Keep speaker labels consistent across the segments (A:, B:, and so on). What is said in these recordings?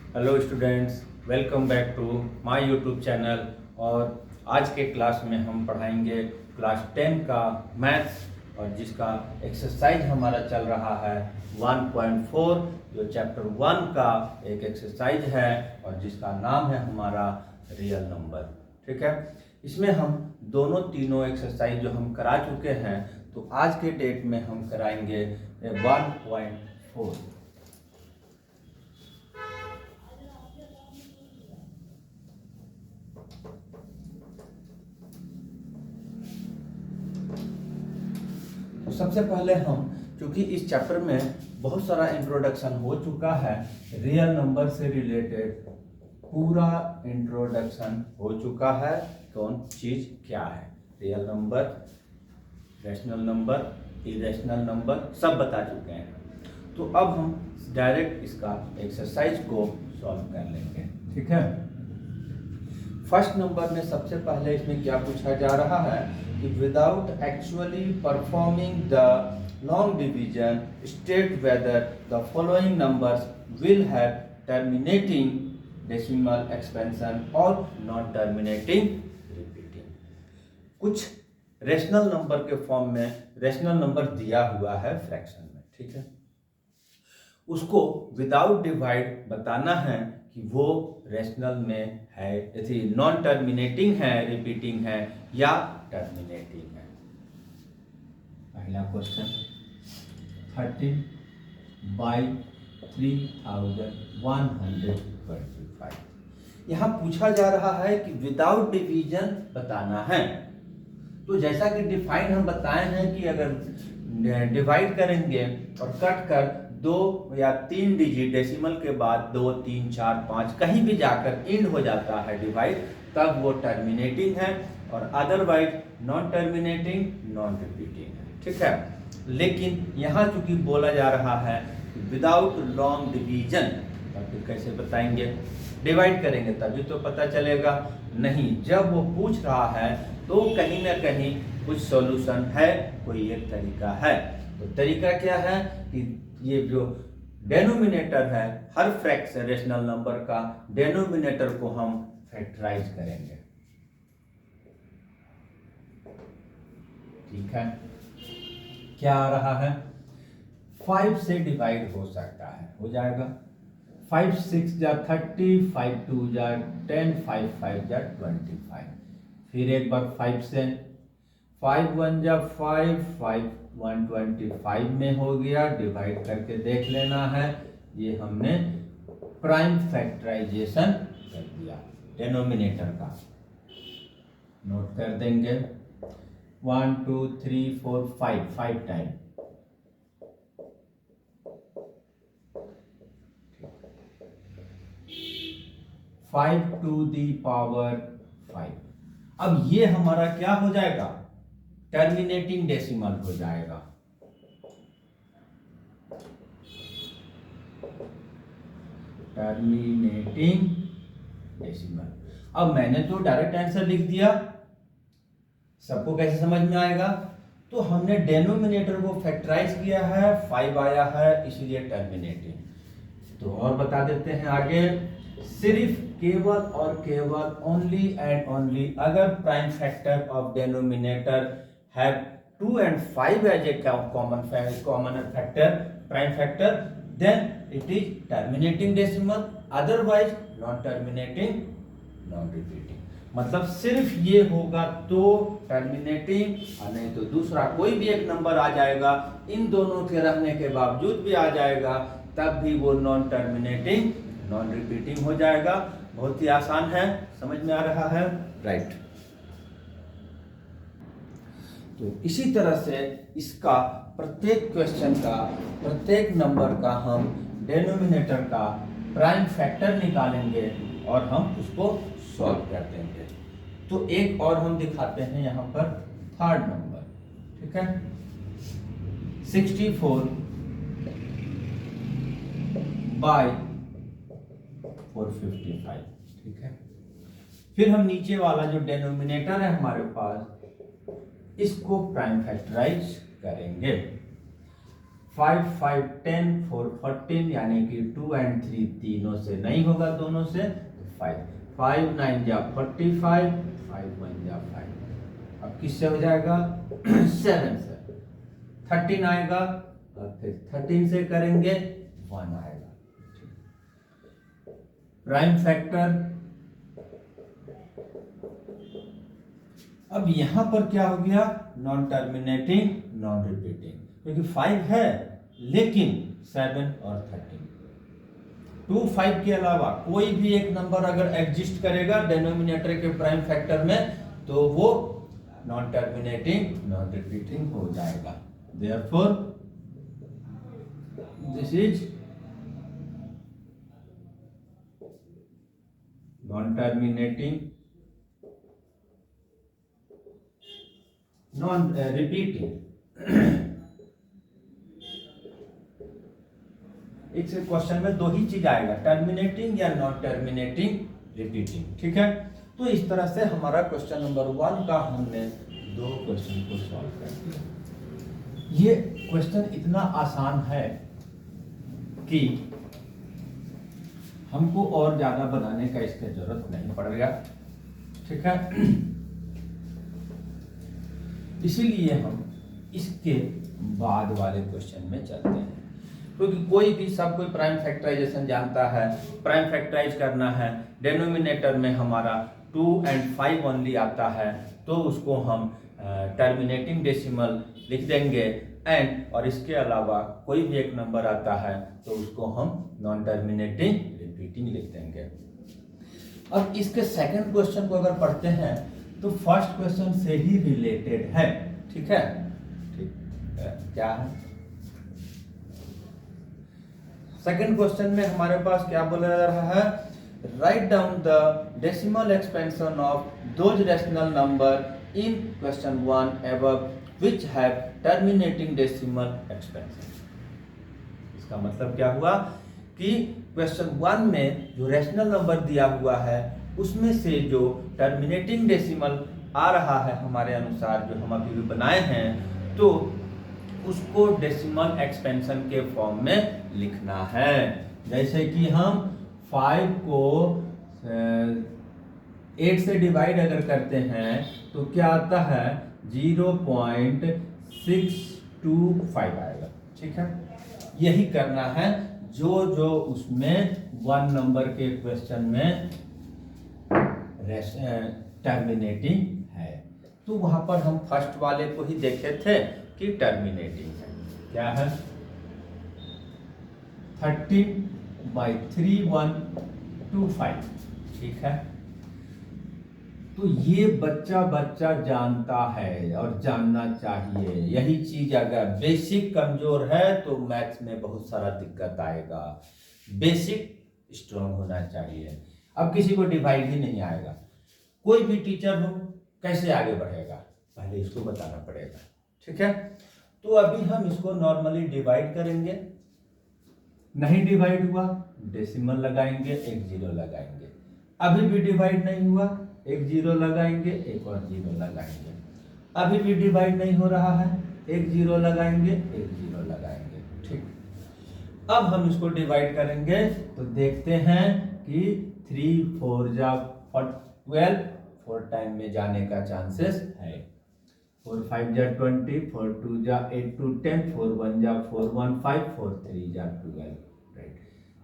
A: Hello students, welcome back to my YouTube channel. और आज के क्लास में हम पढ़ाएंगे क्लास 10 का मैथ्स, और जिसका एक्सरसाइज हमारा चल रहा है 1.4, जो चैप्टर 1 का एक एक्सरसाइज है और जिसका नाम है हमारा रियल नंबर। ठीक है, इसमें हम दोनों तीनों एक्सरसाइज जो हम करा चुके हैं, तो आज के डेट में हम कराएंगे 1.4। तो सबसे पहले हम, क्योंकि इस चैप्टर में बहुत सारा इंट्रोडक्शन हो चुका है, रियल नंबर से रिलेटेड पूरा इंट्रोडक्शन हो चुका है। कौन चीज क्या है real number, rational number, irrational number, सब बता चुके हैं। तो अब हम डायरेक्ट इसका एक्सरसाइज को सॉल्व कर लेंगे। ठीक है, फर्स्ट नंबर में सबसे पहले इसमें क्या पूछा जा रहा है कि without actually performing the long division state whether the following numbers will have terminating decimal expansion और नॉन टर्मिनेटिंग रिपीटिंग। कुछ रेशनल नंबर के फॉर्म में रेशनल नंबर दिया हुआ है फ्रैक्शन में। ठीक है, उसको विदाउट डिवाइड बताना है कि वो रेशनल में है, यदि नॉन टर्मिनेटिंग है, रिपीटिंग है या टर्मिनेटिंग है। पहला क्वेश्चन 30/3125 यहाँ पूछा जा रहा है कि विदाउट डिवीजन बताना है। तो जैसा कि डिफाइन हम बताए हैं कि अगर डिवाइड करेंगे और कट कर 2 या 3 डिजिट डेसिमल के बाद 2, 3, 4, 5 कहीं भी जाकर इंड हो जाता है डिवाइड, तब वो टर्मिनेटिंग है, और otherwise non terminating, non repeating है। ठीक है, लेकिन यहाँ चूंकि बोला जा रहा है विदाउट लॉन्ग डिवीजन, तब फिर कैसे बताएंगे? डिवाइड करेंगे तभी तो पता चलेगा। नहीं, जब वो पूछ रहा है तो कहीं ना कहीं कुछ सॉल्यूशन है, कोई एक तरीका है। तो तरीका क्या है कि ये जो डेनोमिनेटर है हर फ्रैक्शन रेशनल नंबर का, डेनोमिनेटर को हम फैक्टराइज करेंगे। ठीक है, क्या आ रहा है? 5 से डिवाइड हो सकता है, हो जाएगा 5 6 जा 30, 5 2 जा 10, 5 5 जा 25। फिर एक बार 5 से 5 1 जा 5, 5 1 25 में हो गया। डिवाइड करके देख लेना है, ये हमने प्राइम फैक्टराइजेशन कर दिया डेनोमिनेटर का। नोट कर देंगे 1 2 3 4 5 time. Five to the power 5। अब ये हमारा क्या हो जाएगा? टर्मिनेटिंग डेसिमल हो जाएगा। Terminating decimal. अब मैंने तो डायरेक्ट आंसर लिख दिया, सबको कैसे समझ में आएगा? तो हमने डेनोमिनेटर को फैक्टराइज किया है, 5 आया है, इसलिए टर्मिनेटिंग। तो और बता देते हैं आगे, सिर्फ केवल और केवल ओनली एंड ओनली अगर prime factor of denominator have 2 and 5 as a common factor, prime factor, then it is terminating decimal, otherwise non terminating, non repeating. मतलब सिर्फ ये होगा तो टर्मिनेटिंग, और नहीं तो दूसरा कोई भी एक नंबर आ जाएगा, इन दोनों के रहने के बावजूद भी आ जाएगा, तब भी वो नॉन टर्मिनेटिंग, नॉन रिपीटिंग हो जाएगा। बहुत ही आसान है, समझ में आ रहा है? राइट। तो इसी तरह से इसका प्रत्येक क्वेश्चन का, प्रत्येक नंबर का हम डेनोमिनेटर का प्राइम फैक्टर निकालेंगे और हम उसको सॉल्व कर देंगे। तो एक और हम दिखाते हैं यहाँ पर थर्ड नंबर। ठीक है, 64 बाई 455। ठीक है, फिर हम नीचे वाला जो डेनोमिनेटर है हमारे पास, इसको प्राइम फैक्टराइज करेंगे। 5 5 10 4 14 यानी कि 2 और 3 तीनों से नहीं होगा, दोनों से 5 5 9 जा 45 5 1 जा 5। अब किससे हो जाएगा 7 से 13 आएगा और फिर 13 से करेंगे 1 आएगा। Prime factor. अब यहां पर क्या हो गया, नॉन टर्मिनेटिंग नॉन रिपीटिंग, क्योंकि 5 है लेकिन 7 और 13, 2 5 के अलावा कोई भी एक नंबर अगर एग्जिस्ट करेगा डिनोमिनेटर के प्राइम फैक्टर में तो वो नॉन टर्मिनेटिंग नॉन रिपीटिंग हो जाएगा। Therefore this is non terminating non repeating. एक से क्वेश्चन में दो ही चीज आएगा, टर्मिनेटिंग या नॉन टर्मिनेटिंग रिपीटिंग, ठीक है। तो इस तरह से हमारा क्वेश्चन नंबर 1 का हमने 2 क्वेश्चन को सॉल्व कर दिया। ये क्वेश्चन इतना आसान है कि हमको और ज्यादा बनाने का इसका जरूरत नहीं पड़ेगा, ठीक है। इसीलिए हम इसके बाद वाले क्वेश्चन में चलते हैं, क्योंकि कोई भी सब कोई प्राइम फैक्टराइजेशन जानता है। प्राइम फैक्टराइज करना है, डिनोमिनेटर में हमारा 2 और 5 ओनली आता है तो उसको हम टर्मिनेटिंग डेसिमल लिख देंगे एंड, और इसके अलावा कोई भी एक नंबर आता है तो उसको हम नॉन टर्मिनेटिंग रिपीटिंग लिख देंगे। अब इसके सेकंड क्वेश्चन को अगर पढ़ते हैं तो फर्स्ट क्वेश्चन से ही रिलेटेड है, ठीक है। ठीक है, क्या है सेकंड क्वेश्चन में हमारे पास क्या बोला जा रहा है, write down the decimal expansion of those rational number in question 1 above which have terminating decimal expansion. इसका मतलब क्या हुआ कि क्वेश्चन 1 में जो रैशनल नंबर दिया हुआ है उसमें से जो टर्मिनेटिंग डेसिमल आ रहा है हमारे अनुसार जो हम अभी भी बनाए हैं, तो उसको डेसिमल एक्सपेंशन के फॉर्म में लिखना है। जैसे कि हम 5 को 8 से डिवाइड अगर करते हैं तो क्या आता है 0.625 आएगा, ठीक है। यही करना है जो जो उसमें 1 नंबर के क्वेश्चन में टर्मिनेटिंग है। तो वहां पर हम फर्स्ट वाले को ही देखे थे कि टर्मिनेटिंग है, क्या है 13/3125, ठीक है। तो ये बच्चा जानता है और जानना चाहिए। यही चीज अगर बेसिक कमजोर है तो मैथ्स में बहुत सारा दिक्कत आएगा। बेसिक स्ट्रांग होना चाहिए। अब किसी को डिवाइड ही नहीं आएगा, कोई भी टीचर हो कैसे आगे बढ़ेगा, पहले इसको बताना पड़ेगा, ठीक है। तो अभी हम इसको नॉर्मली डिवाइड करेंगे, नहीं डिवाइड हुआ डेसिमल लगाएंगे, एक जीरो लगाएंगे। अभी भी डिवाइड नहीं हुआ, एक जीरो लगाएंगे, एक और जीरो लगाएंगे। अभी भी डिवाइड नहीं हो रहा है, एक जीरो लगाएंगे, एक जीरो लगाएंगे, ठीक। अब हम इसको डिवाइड करेंगे तो देखते हैं कि 3 4 जा 12, 4 टाइम में जाने का चांसेस है। 4 5 जा 20, 4 2 जा 8 to 10, 4 1 जा 4 1 5, 4 3 जा 12, राइट।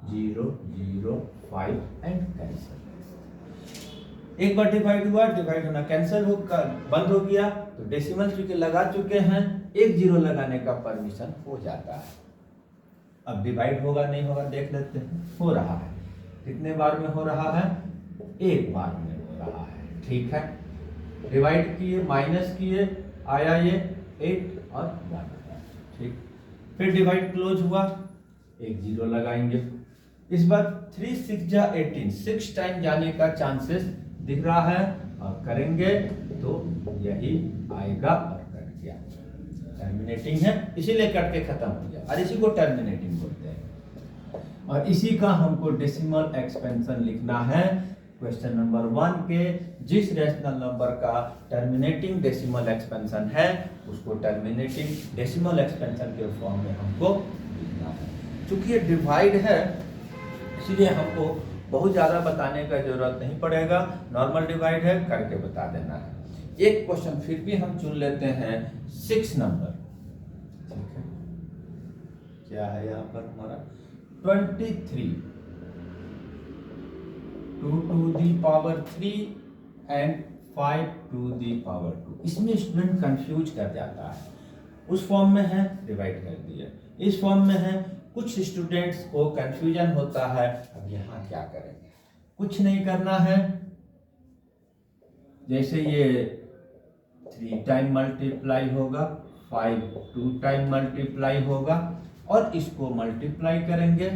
A: 0 0 5 and cancel. एक बार डिवाइड हुआ, डिवाइड होना कैंसिल हो बंद हो गया, तो डेसिमल चूंकि लगा चुके हैं, एक जीरो लगाने का परमिशन हो जाता है। अब डिवाइड होगा नहीं होगा देख लेते हैं। हो रहा है, कितने बार में हो रहा है, एक बार में हो रहा है, ठीक है। डिवाइड किए, माइनस किए, आया ये 8 और 1, ठीक। फिर डिवाइड क्लोज हुआ, एक जीरो लगाएंगे। इस बार 3 6 जा 18, 6 टाइम जाने का चांसेस दिख रहा है और करेंगे तो यही आएगा और कट गया। टर्मिनेटिंग है इसीलिए कट के खत्म हो गया, और इसी को टर्मिनेटिंग बोलते हैं। और इसी का हमको डेसिमल एक्सपेंशन लिखना है क्वेश्चन नंबर 1 के जिस रेशनल नंबर का टर्मिनेटिंग डेसिमल एक्सपेंशन है उसको टर्मिनेटिंग डेसिमल एक्सपेंशन के फॉर्म में हमको लिखना है। चूंकि ये डिवाइड है इसलिए हमको बहुत ज़्यादा बताने का जरूरत नहीं पड़ेगा, नॉर्मल डिवाइड है करके बता देना है। एक क्वेश्चन फिर भी हम चुन लेते हैं 6 नंबर, ठीक है। क्या है यहाँ पर हमारा 23 2 to the power 3 and 5 to the power 2। इसमें स्टूडेंट कंफ्यूज कर जाता है, उस फॉर्म में है डिवाइड कर दिया, इस फॉर्म में है, कुछ स्टूडेंट्स को कंफ्यूजन होता है। अब यहाँ क्या करेंगे, कुछ नहीं करना है। जैसे ये 3 टाइम मल्टीप्लाई होगा, 5 2 टाइम मल्टीप्लाई होगा और इसको मल्टीप्लाई करेंगे।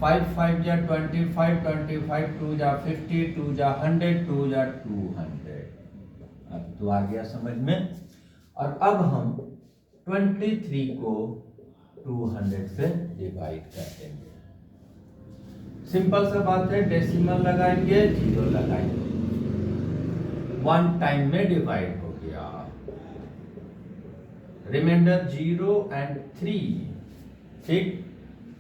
A: 5 5 जा 25, 25 2 जा 50, 2 जा 100, 2 जा 200। अब तो आ गया समझ में। और अब हम 23 को 200 से डिवाइड कर देंगे। सिंपल सा बात है, डेसिमल लगाएंगे, जीरो लगाएंगे, 1 टाइम में डिवाइड हो गया, रिमाइंडर 0 and 3, ठीक।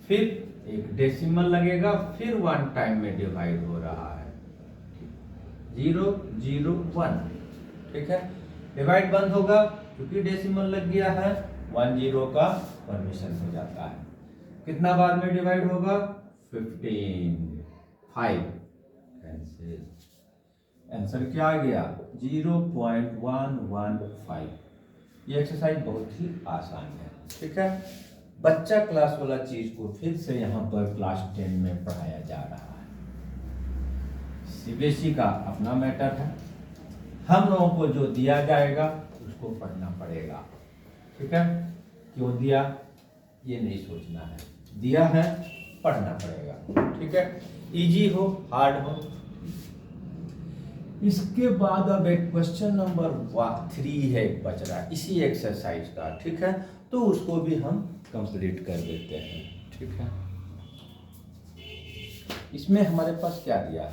A: फिर एक डेसिमल लगेगा, फिर 1 टाइम में डिवाइड हो रहा है, 0 0 1, ठीक है। डिवाइड बंद होगा क्योंकि डेसिमल लग गया है, 1 0 का परमिशन हो जाता है। कितना बार में डिवाइड होगा, 15, 5। आंसर क्या आ गया, 0.115। ये एक्सरसाइज बहुत ही आसान है, ठीक है। बच्चा क्लास वाला चीज को फिर से यहाँ पर क्लास 10 में पढ़ाया जा रहा है। सीबीएसई का अपना मैटर है, हम लोगों को जो दिया जाएगा उसको पढ़ना पड़ेगा, ठीक है। क्यों दिया ये नहीं सोचना है, दिया है पढ़ना पड़ेगा, ठीक है। इजी हो हार्ड हो। इसके बाद अब एक क्वेश्चन नंबर 3 है, बच रहा है इसी एक्सरसाइज का, ठीक है। तो उसको भी हम कंप्लीट कर देते हैं, ठीक है। इसमें हमारे पास क्या दिया है,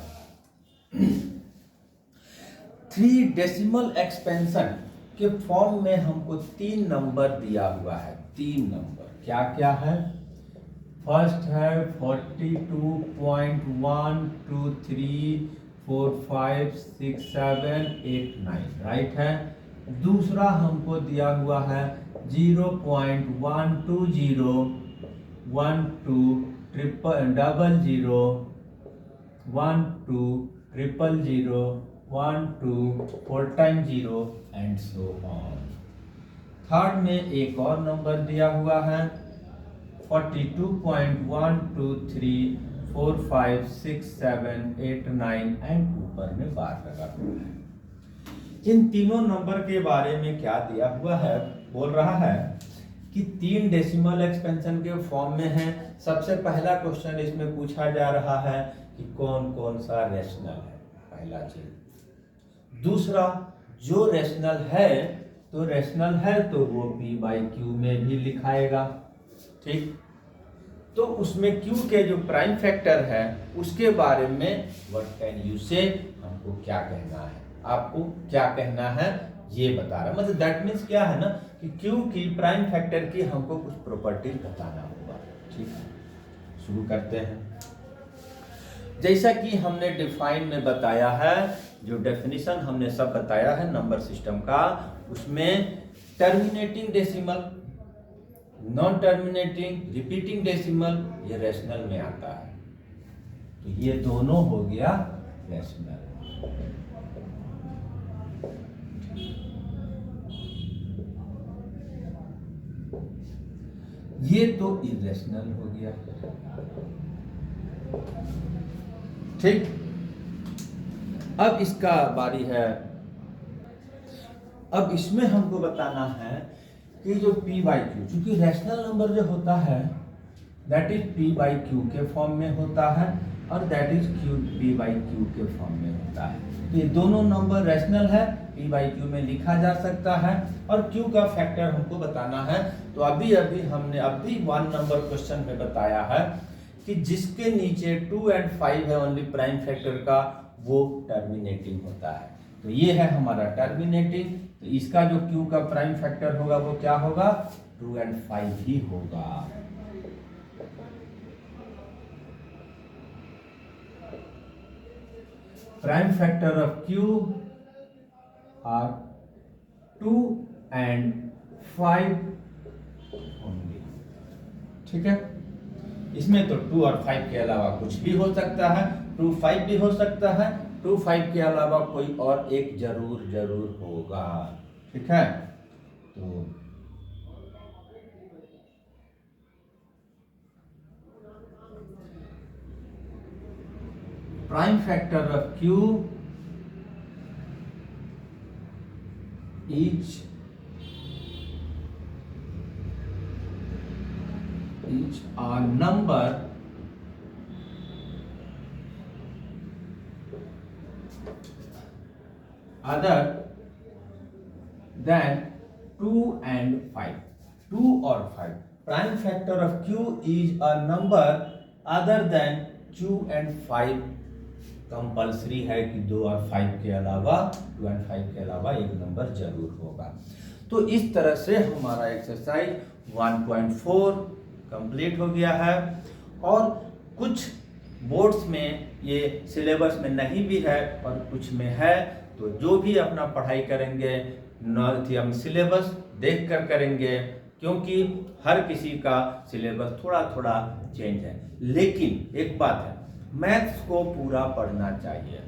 A: 3 डेसिमल एक्सपेंशन के फॉर्म में हमको 3 नंबर दिया हुआ है। 3 नंबर क्या क्या है, फर्स्ट है 42.123 4 5 6 7 8 9, राइट है। दूसरा हमको दिया हुआ है 0.120 1 2 000 1 2 000 1 2 4 time 0 and so on. Third में एक और नंबर दिया हुआ है 42.123 4 5 6 7 8 9 एंड ऊपर में बार लगा हुआ है। इन तीनों नंबर के बारे में क्या दिया हुआ है, बोल रहा है कि 3 डेसिमल एक्सपेंशन के फॉर्म में है। सबसे पहला क्वेश्चन इसमें पूछा जा रहा है कि कौन कौन सा रेशनल है, पहला चीज। दूसरा, जो रेशनल है तो रेशनल है तो वो p/q में भी लिखाएगा, ठीक। तो उसमें q के जो प्राइम फैक्टर है उसके बारे में व्हाट कैन यू से, हमको क्या कहना है, आपको क्या कहना है ये बता रहा है। मतलब दैट मीन्स क्या है ना कि q की प्राइम फैक्टर की हमको कुछ प्रॉपर्टीज बताना होगा, ठीक है। शुरू करते हैं। जैसा कि हमने डिफाइन में बताया है, जो डेफिनेशन हमने सब बताया है नंबर सिस्टम का, उसमें terminating decimal, non terminating, repeating decimal ये रेशनल में आता है। तो ये दोनों हो गया रेशनल। ये तो इरेशनल हो गया, ठीक। अब इसका बारी है, अब इसमें हमको बताना है कि जो p/q, क्योंकि रैशनल नंबर जो होता है दैट इज p/q के फॉर्म में होता है और दैट इज p/q के फॉर्म में होता है। तो ये दोनों नंबर रैशनल है, p/q में लिखा जा सकता है और q का फैक्टर हमको बताना है। तो अभी हमने 1 नंबर क्वेश्चन में बताया है कि जिसके नीचे 2 and 5 है ओनली प्राइम फैक्टर का, वो टर्मिनेटिंग होता है। तो ये है हमारा टर्मिनेटिंग। तो इसका जो Q का प्राइम फैक्टर होगा वो क्या होगा, 2 and 5 ही होगा। Prime factor of Q are 2 and 5 only. ठीक है, इसमें तो 2 और 5 के अलावा कुछ भी हो सकता है, 2 5 भी हो सकता है, 2 5 के अलावा कोई और एक जरूर होगा। ठीक है, तो prime factor of Q each are number other than 2 and 5। 2 और 5, prime factor of Q is a number other than 2 and 5। Compulsory है कि 2 और 5 के अलावा, 2 and 5 के अलावा एक नंबर जरूर होगा। तो इस तरह से हमारा एक्सरसाइज 1.4 कंप्लीट हो गया है। और कुछ बोर्ड्स में ये सिलेबस में नहीं भी है और कुछ में है, तो जो भी अपना पढ़ाई करेंगे हम सिलेबस देख कर करेंगे, क्योंकि हर किसी का सिलेबस थोड़ा थोड़ा चेंज है। लेकिन एक बात है, मैथ्स को पूरा पढ़ना चाहिए,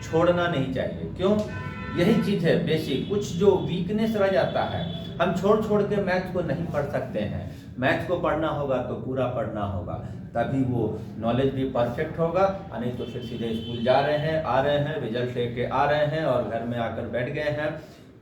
A: छोड़ना नहीं चाहिए। क्यों, यही चीज है बेसिक। कुछ जो वीकनेस रह जाता है, हम छोड़ के मैथ्स को नहीं पढ़ सकते हैं। मैथ्स को पढ़ना होगा तो पूरा पढ़ना होगा, तभी वो नॉलेज भी परफेक्ट होगा। नहीं तो फिर सीधे स्कूल जा रहे हैं, आ रहे हैं, रिजल्ट लेके आ रहे हैं और घर में आकर बैठ गए हैं,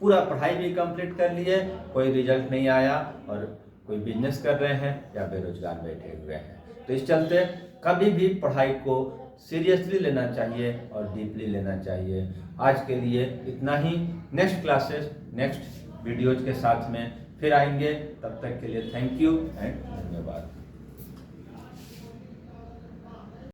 A: पूरा पढ़ाई भी कंप्लीट कर लिए, कोई रिजल्ट नहीं आया और कोई बिजनेस कर रहे हैं या बेरोजगार बैठे हुए हैं। तो इस चलते कभी भी पढ़ाई को सीरियसली लेना चाहिए और डीपली लेना चाहिए। आज के लिए इतना ही। नेक्स्ट क्लासेस, नेक्स्ट वीडियोज के साथ में फिर आएंगे। तब तक के लिए थैंक यू एंड धन्यवाद।